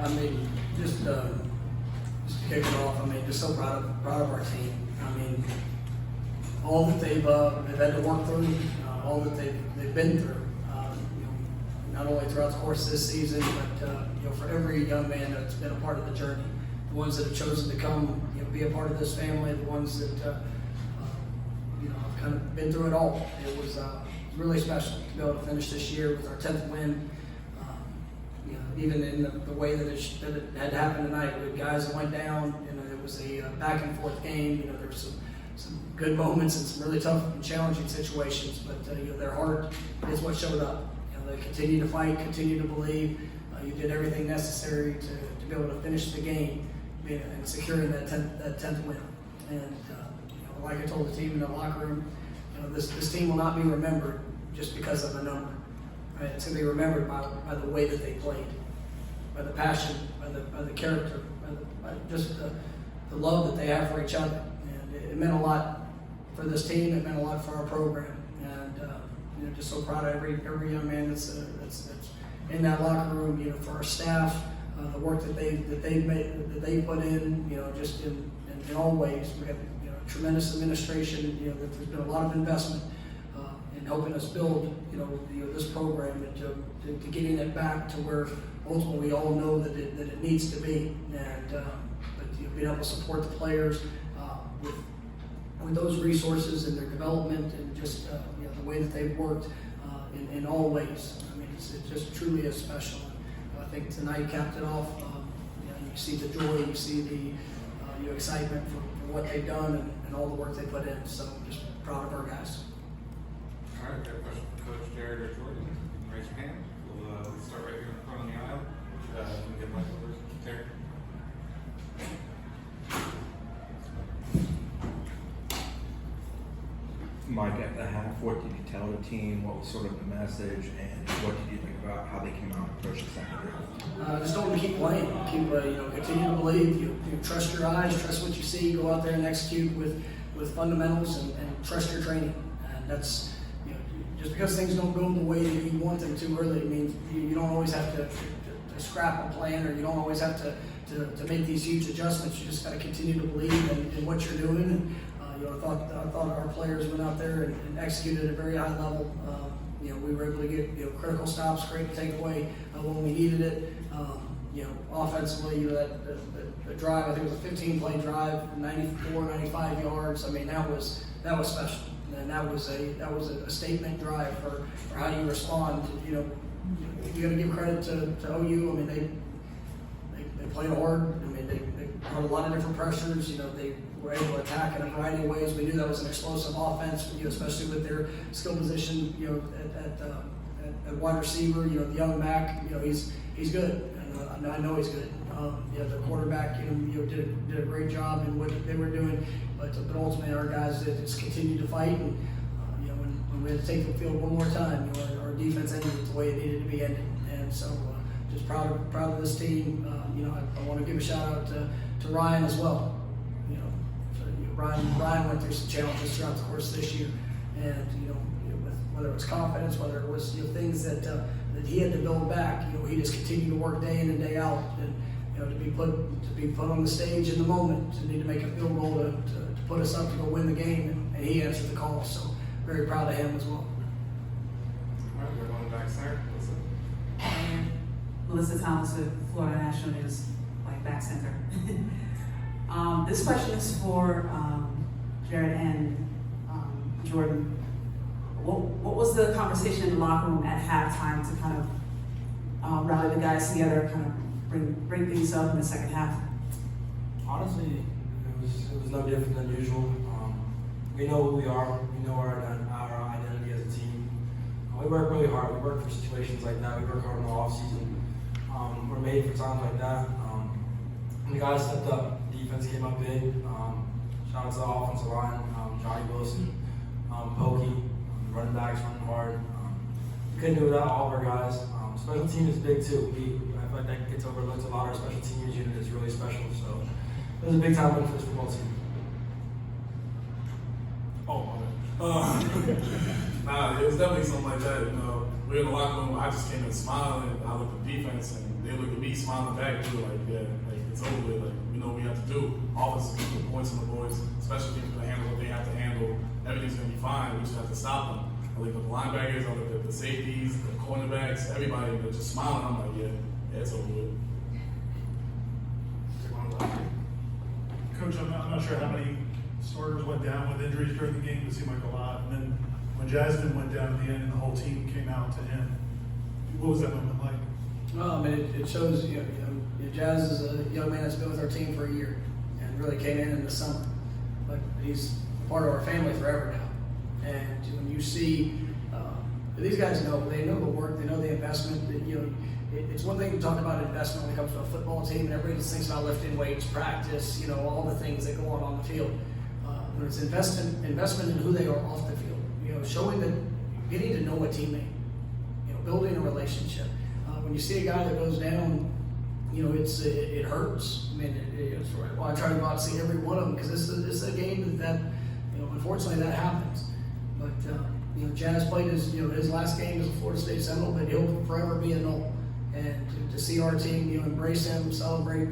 I mean, just to kick it off, I mean, just so proud of our team. I mean, all that they've had to work through, all that they've been through. Not only throughout the course of this season, but for every young man that's been a part of the journey, the ones that have chosen to come, be a part of this family, the ones that have kind of been through it all. It was really special to be able to finish this year with our 10th win. Even in the way that it had happened tonight, with guys that went down, it was a back and forth game. There were some good moments and some really tough and challenging situations, but their heart is what showed up. They continue to fight, continue to believe. You did everything necessary to be able to finish the game and securing that 10th win. And like I told the team in the locker room, this team will not be remembered just because of a number. Right? It's going to be remembered by the way that they played, by the passion, by the character, by just the love that they have for each other. And it meant a lot for this team. It meant a lot for our program. And just so proud of every young man that's in that locker room. For our staff, the work that they put in. Just in all ways. We have tremendous administration. There's been a lot of investment in helping us build this program and to getting it back to where ultimately we all know that it needs to be. And but being able to support the players with those resources and their development and just the way that they've worked in all ways. I mean, it just truly is special. And I think tonight capped it off. You see the joy, you see the excitement for what they've done and all the work they put in. So I'm just proud of our guys. All right, got a question for Coach Jared or Jordan. Raise your hand. We'll start right here in front of the aisle. Can we get Michael first? Jared. Mike, at the half, what did you tell the team? What was sort of the message, and what did you think about how they came out and approached the second half? Just don't keep playing. Keep continue to believe. You trust your eyes, trust what you see. Go out there and execute with fundamentals and trust your training. And that's just because things don't go the way that you want them to early. I mean, you don't always have to scrap a plan, or you don't always have to make these huge adjustments. You just got to continue to believe in what you're doing. And, I thought our players went out there and executed at a very high level. We were able to get critical stops, great takeaway when we needed it. Offensively, the drive, I think it was a 15-play drive, 94, 95 yards. I mean, that was special, and that was a statement drive for how you respond. You got to give credit to OU. I mean, they played hard. I mean, they had a lot of different pressures. They were able to attack in a variety of ways. We knew that was an explosive offense, especially with their skill position, at wide receiver. The young back, he's good. And I know he's good. The quarterback, did a great job in what they were doing. But ultimately, our guys just continued to fight. And when we had to take the field one more time, our defense ended it the way it needed to be ended. And so, just proud of this team. I want to give a shout out to Ryan as well. Ryan went through some challenges throughout the course of this year, and with whether it was confidence, whether it was things that he had to build back. He just continued to work day in and day out, and to be put on the stage in the moment, to need to make a field goal to put us up to go win the game, and he answered the call. So very proud of him as well. All right, we're going back center. Melissa Thomas with Florida National News, back center. This question is for Jared and Jordan. What was the conversation in the locker room at halftime to kind of rally the guys together, kind of bring things up in the second half? Honestly, it was no different than usual. We know who we are. We know our identity as a team. We work really hard. We work for situations like that. We work hard in the off season. We're made for times like that. And the guys stepped up. Defense came up big. Shout out to the offensive line, Johnny Wilson, Pokey, running backs running hard. We couldn't do it without all of our guys. Special team is big too. I feel like that gets overlooked a lot. Our special teams unit is really special. So it was a big time win for this football team. It was definitely something like that. we're in the locker room. I just came in smiling. And I looked at the defense, and they looked at me smiling back too. Like, yeah, like it's over with. Like, we know what we have to do. Offense is going to put points on the boys. Special teams going to handle what they have to handle. Everything's going to be fine. We just have to stop them. I looked at the linebackers. I looked at the safeties, the cornerbacks, everybody. They're just smiling. I'm like, yeah, it's over with. Coach, I'm not sure how many starters went down with injuries during the game. It seemed like a lot. And then when Jasmine went down at the end and the whole team came out to him, what was that moment like? Well, I mean, it shows, Jazz is a young man that's been with our team for a year and really came in the summer. But he's part of our family forever now. And when you see, these guys know, they know the work, they know the investment. That, it's one thing to talk about investment when it comes to a football team, and everybody just thinks about lifting weights, practice, all the things that go on the field. But it's investment in who they are off the field. Showing that getting to know a teammate, building a relationship. When you see a guy that goes down, it hurts. I mean, it's right. Well, I try to go out and see every one of them because this is a game that unfortunately that happens. But Jazz played his last game as a Florida State Seminole, but he'll forever be a Nole. And to see our team, embrace him, celebrate,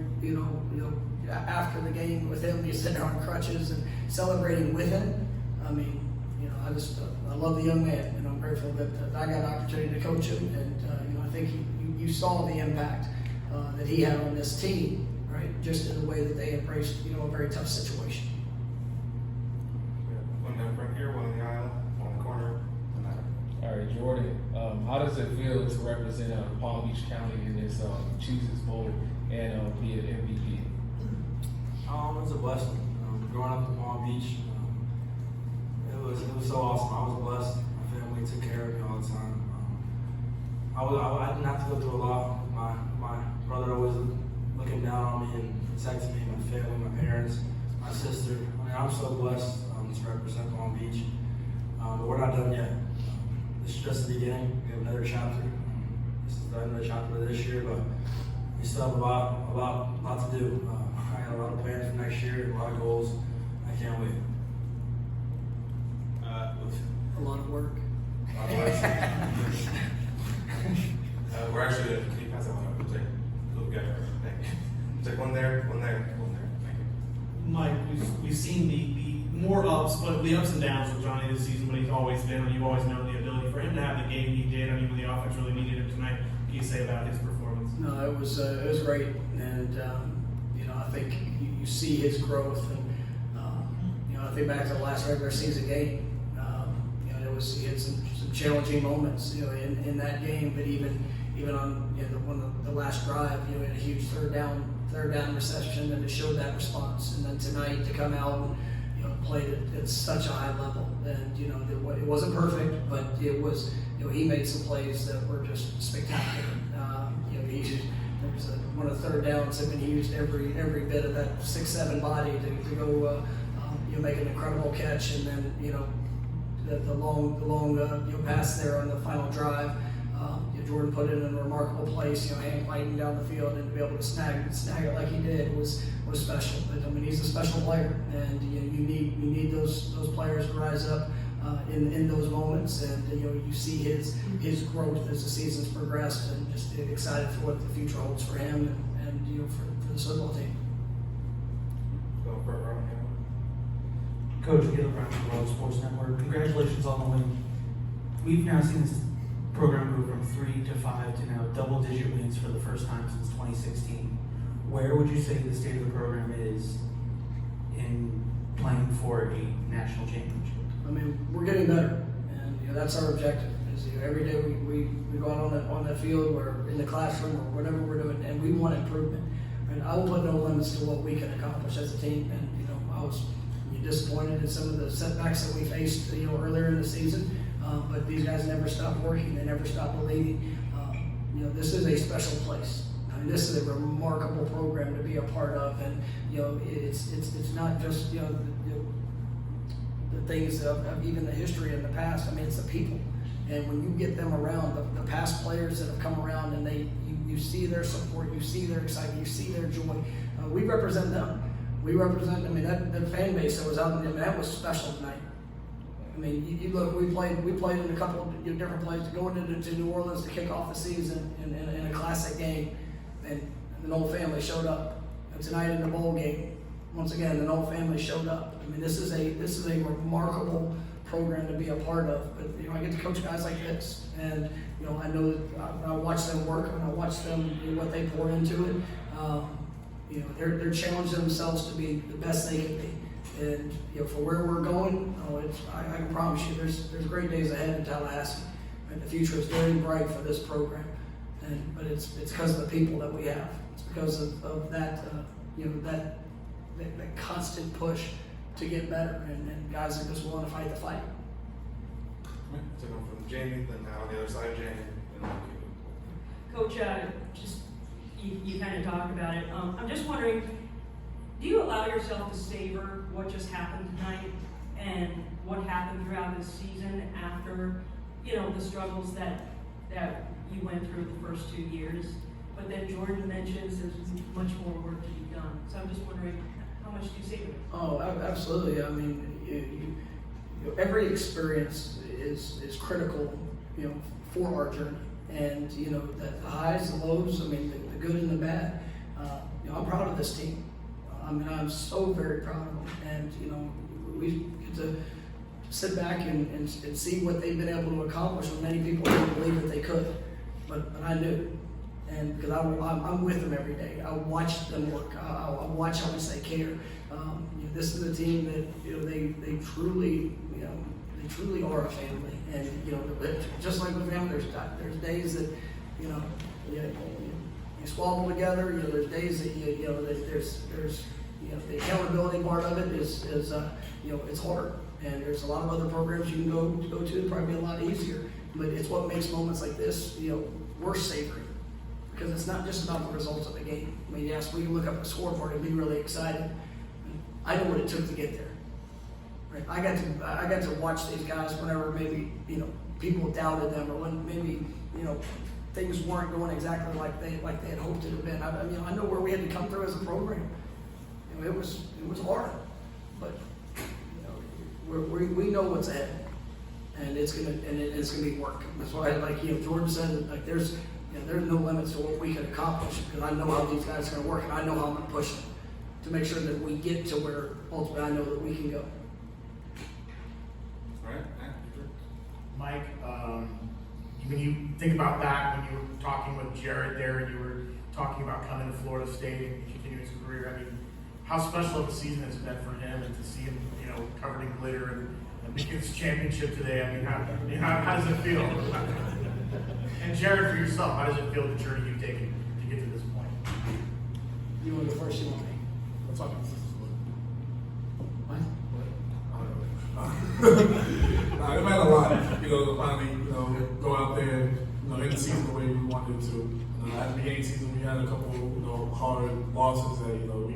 after the game with him, he's sitting there on crutches and celebrating with him. I mean, I love the young man, and I'm grateful that I got an opportunity to coach him. And I think you saw the impact that he had on this team, right? Just in the way that they embraced, a very tough situation. One down front here, one in the aisle, one in the corner. All right, Jordan, how does it feel to represent Palm Beach County in this Cheez-It Bowl and be an MVP? It's a blessing. Growing up in Palm Beach, it was so awesome. I was blessed. My family took care of me all the time. I didn't have to go through a lot. My brother always looking down on me and protecting me, my family, my parents, my sister. I mean, I'm so blessed to represent Palm Beach. But we're not done yet. This is just the beginning. We have another chapter. This is another chapter this year, but we still have a lot to do. I got a lot of plans for next year, a lot of goals. I can't wait. A lot of work. We're actually, can you pass that one up? We'll take a little guy. Thank you. Take one there, one there, one there. Thank you. Mike, we've seen the more ups, but the ups and downs with Johnny this season, but he's always been, and you've always known the ability for him to have the game he did. I mean, when the offense really needed him tonight, what do you say about his performance? No, it was great, and I think you see his growth, and I think back to the last regular season game. He had some challenging moments, in that game, but even on the last drive, in a huge third down reception, and it showed that response. And then tonight to come out and play at such a high level, and it wasn't perfect, but it was. He made some plays that were just spectacular. One of the third downs have been used every bit of that 6'7" body to go make an incredible catch, and then the long pass there on the final drive. Jordan put it in a remarkable place, hand fighting down the field, and to be able to snag it like he did was special. But I mean, he's a special player, and you need those players to rise up in those moments, and you see his growth as the season's progressed, and just excited for what the future holds for him and for the football team. Go for it, Ron. Coach, Caleb Brown from World Sports Network. Congratulations on the win. We've now seen this program move from 3 to 5 to now double-digit wins for the first time since 2016. Where would you say the state of the program is in playing for a national championship? I mean, we're getting better, and that's our objective. Is every day we go out on that field, or in the classroom, or whatever we're doing, and we want improvement. And I will put no limits to what we can accomplish as a team. And I was disappointed in some of the setbacks that we faced, earlier in the season. But these guys never stopped working. They never stopped believing. This is a special place. I mean, this is a remarkable program to be a part of, and it's not just the things of even the history in the past. I mean, it's the people, and when you get them around, the past players that have come around, and you see their support, you see their excitement, you see their joy. We represent them. We represent. I mean, that fan base that was out in them, that was special tonight. I mean, you look, we played in a couple of different places, going to New Orleans to kick off the season in a classic game, and the Noles family showed up. And tonight in the bowl game, once again, the Noles family showed up. I mean, this is a remarkable program to be a part of. But you know, I get to coach guys like this, and you know, I know that I watch them work, and I watch them what they pour into it. You know, they're challenging themselves to be the best they can be. And you know, for where we're going, I can promise you, there's great days ahead in Tallahassee. And the future is very bright for this program. But it's because of the people that we have. It's because of that you know, that constant push to get better, and guys are just willing to fight the fight. So go from Jamie, then now on the other side, Jamie, and then Coach, just you kind of talked about it. I'm just wondering, do you allow yourself to savor what just happened tonight and what happened throughout this season after, you know, the struggles that you went through the first 2 years? But then Jordan mentions there's much more work to be done. So I'm just wondering, how much do you savor it? Oh, absolutely. I mean, you know, every experience is critical, you know, for our journey. And you know, the highs, the lows. I mean, the good and the bad. You know, I'm proud of this team. I mean, I'm so very proud of them. And you know, we get to sit back and see what they've been able to accomplish when many people didn't believe that they could. But I knew. And because I'm with them every day. I watch them work. I watch how much they care. You know, this is a team that, you know, they truly, you know, they truly are a family. And you know, just like with family, there's days that, you know, you squabble together. You know, there's days that you know, there's you know, the accountability part of it is you know, it's hard. And there's a lot of other programs you can go to, it'd probably be a lot easier. But it's what makes moments like this, you know, worth savoring. Because it's not just about the results of the game. I mean, yes, we can look up the scoreboard and be really excited. I know what it took to get there. Right? I got to watch these guys whenever maybe, you know, people doubted them, or when maybe, you know, things weren't going exactly like they had hoped it had been. I know where we had to come through as a program. You know, it was hard, but you know, we know what's ahead, and it's gonna be work. That's why, like, you know, Jordan said, like, there's no limits to what we can accomplish, because I know how these guys are going to work, and I know how I'm going to push them to make sure that we get to where ultimately I know that we can go. All right, Mike, when you think about that, when you were talking with Jared there, and you were talking about coming to Florida State and continuing his career, I mean, how special of a season has it been for him, and to see him, you know, covered in glitter and make his championship today? I mean, how does it feel? And Jared, for yourself, how does it feel, the journey you've taken to get to this point? You want to go first? You want me? Let's talk about this. What? It meant a lot, you know, to finally, you know, go out there, you know, end the season the way we wanted to. At the beginning of the season, we had a couple, you know, hard losses that, you know, we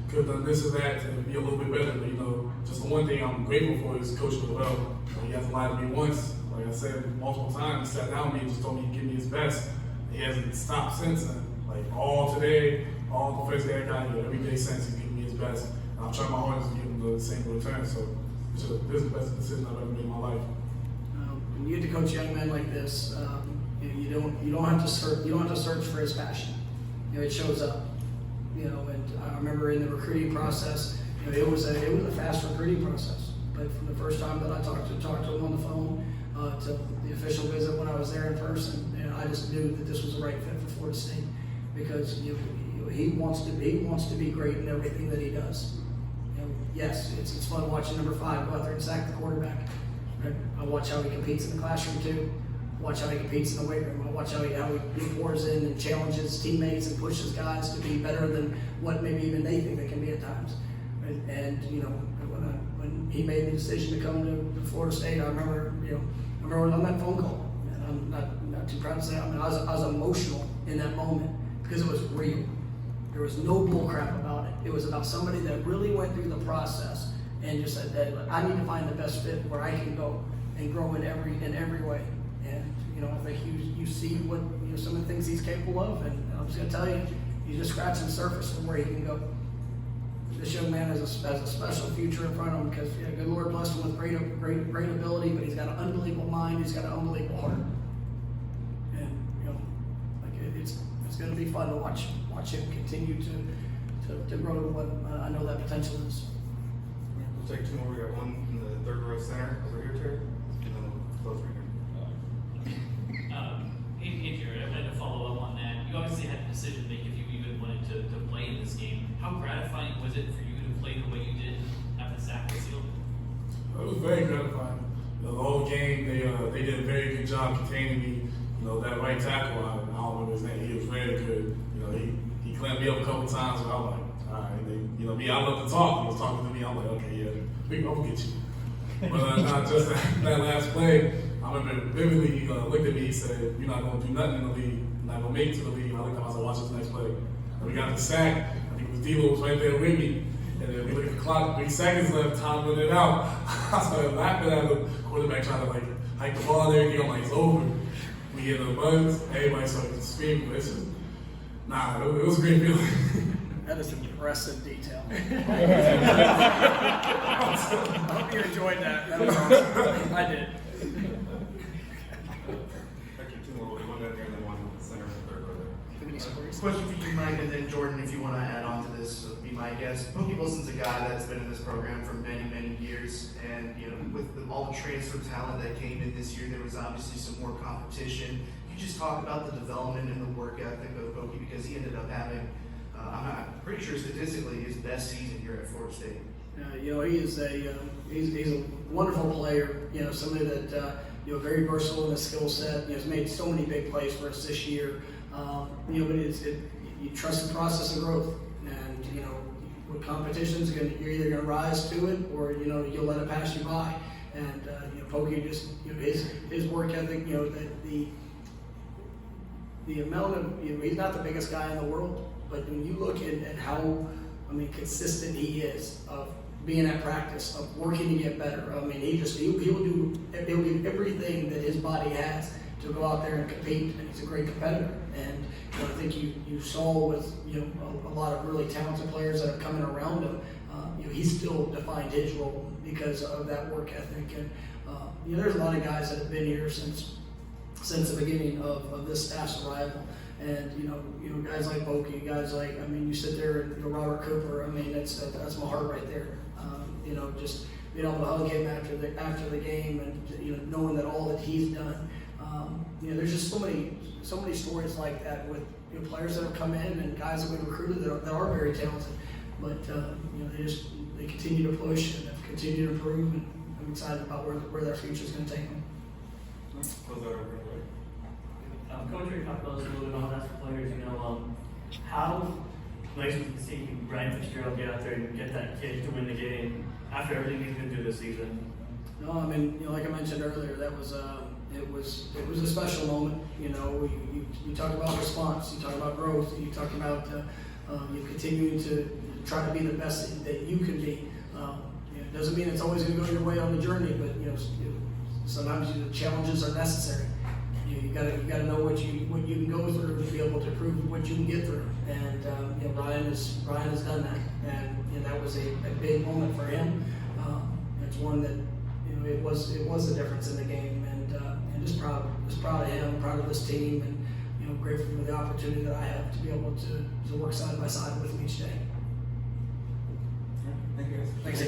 could have done this or that and be a little bit better. But, you know, just the one thing I'm grateful for is Coach Norvell. You know, he hasn't lied to me once. Like I said multiple times, he sat down with me and just told me he'd give me his best. He hasn't stopped since then. Like, all today, all the first day I got here, every day since, he's giving me his best. And I'm trying my hardest to give him the same return. So, this is the best decision I've ever made in my life. When you get to coach young men like this, you don't have to search for his passion. You know, it shows up. You know, and I remember in the recruiting process, you know, it was a fast recruiting process. But from the first time that I talked to him on the phone, to the official visit when I was there in person, and I just knew that this was the right fit for Florida State, because he wants to be great in everything that he does. You know, yes, it's fun watching number 5 go out there and sack the quarterback. Right? I watch how he competes in the classroom too. Watch how he competes in the weight room. I watch how he pours in and challenges teammates and pushes guys to be better than what maybe even they think they can be at times. Right? And you know, when he made the decision to come to Florida State, I remember on that phone call, and I'm not too proud to say, I mean, I was emotional in that moment because it was real. There was no bull crap about it. It was about somebody that really went through the process and just said that I need to find the best fit where I can go and grow in every way. And you know, I think you see what, you know, some of the things he's capable of, and I'm just gonna tell you, he's just scratching the surface of where he can go. this young man has a special future in front of him because good Lord blessed him with great ability, but he's got an unbelievable mind. He's got an unbelievable heart, and it's going to be fun to watch him continue to grow to what I know that potential is. We'll take two more. We got one in the third row center over here, Terry, and then we'll close right here. Hey Jared, I wanted to follow up on that. You obviously had the decision to make if you even wanted to play in this game. How gratifying was it for you to play the way you did at the sack seal? It was very gratifying. The whole game, they did a very good job containing me. That right tackle, I don't remember his name. He was very good. He clamped me up a couple times, and I was like, all right. Me, I love to talk. He was talking to me. I'm like, okay, yeah, we gonna get you. But not just that last play. I remember vividly, he looked at me, he said, you're not going to do nothing in the league, you're not going to make it to the league. I looked at him, I said, watch this next play. And we got the sack, I think it was D-Lo was right there with me, and then we look at the clock, 3 seconds left, time running out. I started laughing at the quarterback trying to hike the ball and everything. I'm like, it's over. We hit the buttons, everybody started screaming. It was a great feeling. That is impressive detail. I hope you enjoyed that. That was awesome. I did. Actually, two more. One down here and then one in the center and the third row there. Question for you, Mike, and then Jordan, if you want to add on to this, be my guest. Pokey Wilson's a guy that's been in this program for many, many years, and with all the transfer talent that came in this year, there was obviously some more competition. Can you just talk about the development and the work ethic of Pokey, because he ended up having, I'm pretty sure statistically, his best season here at Florida State. He is he's a wonderful player. Somebody that very versatile in his skill set. Has made so many big plays for us this year. But you trust the process of growth, and with competitions, you're either going to rise to it or you'll let it pass you by. And Pokey just his work ethic. The amount of he's not the biggest guy in the world, but when you look at how consistent he is of being at practice, of working to get better. He'll do everything that his body has to go out there and compete, and he's a great competitor. And I think you saw with a lot of really talented players that are coming around him. He's still defined his role because of that work ethic. And there's a lot of guys that have been here since the beginning of this staff's arrival. And guys like Pokey, guys like you sit there and Robert Cooper. That's my heart right there. Just being able to hug him after the game, and knowing that all that he's done. There's just so many stories like that with players that have come in and guys that we've recruited that are very talented, but they continue to push and continue to improve, and I'm excited about where their future is going to take them. Close that over right. Coach, we talked about this a little bit on that for players. How nice was it to see Ryan Fitzgerald get out there and get that kid to win the game after everything he's been through this season? No, like I mentioned earlier, that was it was a special moment. You talk about response, you talk about growth, you talk about you continuing to try to be the best that you can be. It doesn't mean it's always going to go your way on the journey, but sometimes the challenges are necessary. You gotta know what you can go through to be able to prove what you can get through. And Ryan has done that, and that was a big moment for him. It's one that it was a difference in the game, and just proud of him, proud of this team, and grateful for the opportunity that I have to be able to work side by side with him each day. Thank you guys. Thanks.